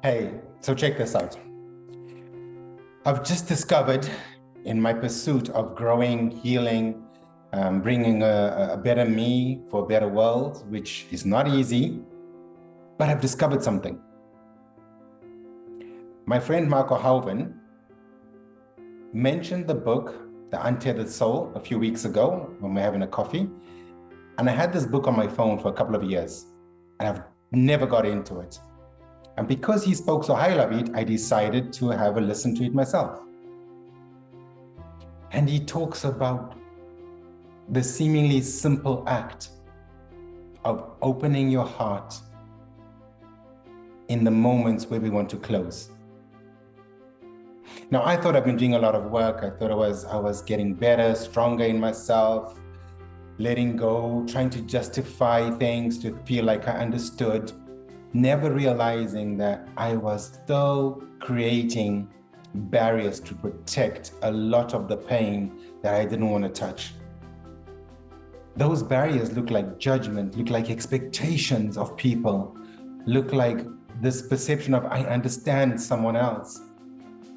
Hey, so check this out. I've just discovered in my pursuit of growing, healing, bringing a better me for a better world, which is not easy, but I've discovered something. My friend Marco Hauven mentioned the book, The Untethered Soul, a few weeks ago when we were having a coffee. And I had this book on my phone for a couple of years, and I've never got into it. And because he spoke so highly of it, I decided to have a listen to it myself. And he talks about the seemingly simple act of opening your heart in the moments where we want to close. Now, I thought I've been doing a lot of work. I thought I was getting better, stronger in myself, letting go, trying to justify things to feel like I understood, never realizing that I was still creating barriers to protect a lot of the pain that I didn't want to touch. Those barriers look like judgment, look like expectations of people, look like this perception of I understand someone else,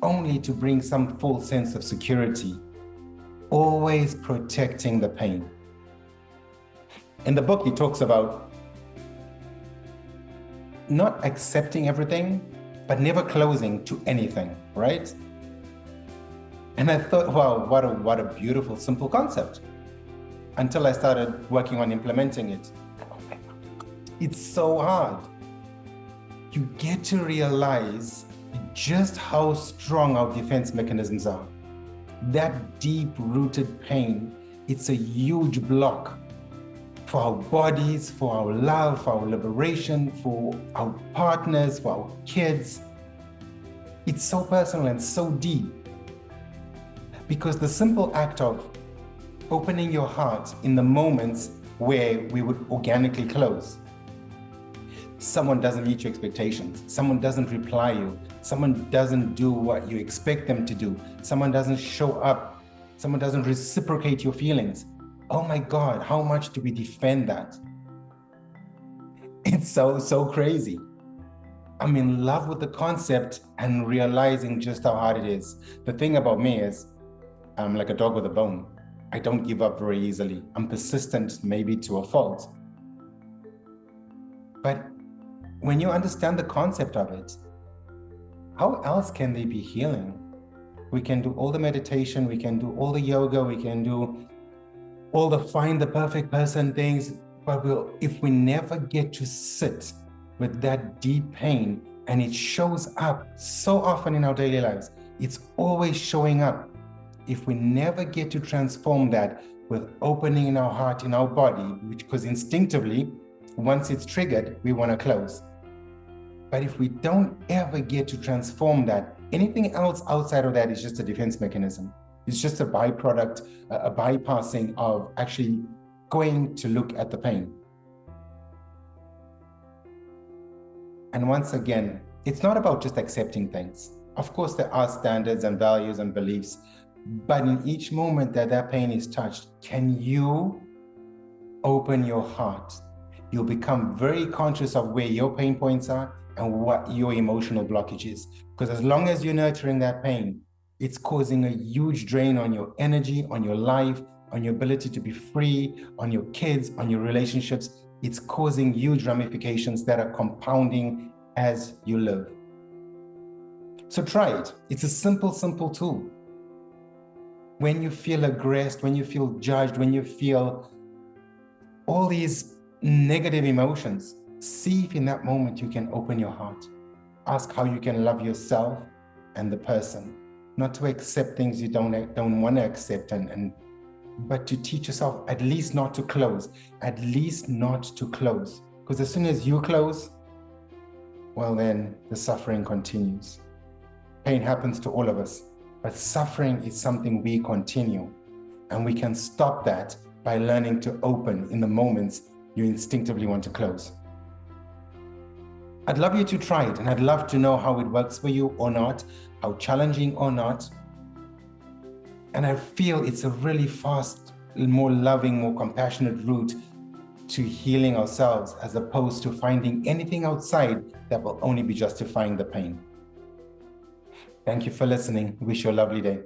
only to bring some false sense of security, always protecting the pain. In the book, he talks about not accepting everything, but never closing to anything, right? And I thought, wow, what a beautiful, simple concept. Until I started working on implementing it. It's so hard. You get to realize just how strong our defense mechanisms are. That deep-rooted pain, it's a huge block for our bodies, for our love, for our liberation, for our partners, for our kids. It's so personal and so deep. Because the simple act of opening your heart in the moments where we would organically close. Someone doesn't meet your expectations. Someone doesn't reply you. Someone doesn't do what you expect them to do. Someone doesn't show up. Someone doesn't reciprocate your feelings. Oh my God, how much do we defend that? It's so crazy. I'm in love with the concept and realizing just how hard it is. The thing about me is I'm like a dog with a bone. I don't give up very easily. I'm persistent, maybe to a fault. But when you understand the concept of it, how else can they be healing? We can do all the meditation, we can do all the yoga, we can do all the find the perfect person things, but if we never get to sit with that deep pain, and it shows up so often in our daily lives, it's always showing up. If we never get to transform that with opening in our heart, in our body, because instinctively, once it's triggered, we want to close. But if we don't ever get to transform that, anything else outside of that is just a defense mechanism. It's just a byproduct, a bypassing of actually going to look at the pain. And once again, it's not about just accepting things. Of course, there are standards and values and beliefs, but in each moment that pain is touched, can you open your heart? You'll become very conscious of where your pain points are and what your emotional blockage is. Because as long as you're nurturing that pain, it's causing a huge drain on your energy, on your life, on your ability to be free, on your kids, on your relationships. It's causing huge ramifications that are compounding as you live. So try it. It's a simple tool. When you feel aggressed, when you feel judged, when you feel all these negative emotions, see if in that moment you can open your heart. Ask how you can love yourself and the person, not to accept things you don't want to accept, but to teach yourself at least not to close, Because as soon as you close, well, then the suffering continues. Pain happens to all of us, but suffering is something we continue, and we can stop that by learning to open in the moments you instinctively want to close. I'd love you to try it, and I'd love to know how it works for you or not, how challenging or not. And I feel it's a really fast, more loving, more compassionate route to healing ourselves as opposed to finding anything outside that will only be justifying the pain. Thank you for listening. Wish you a lovely day.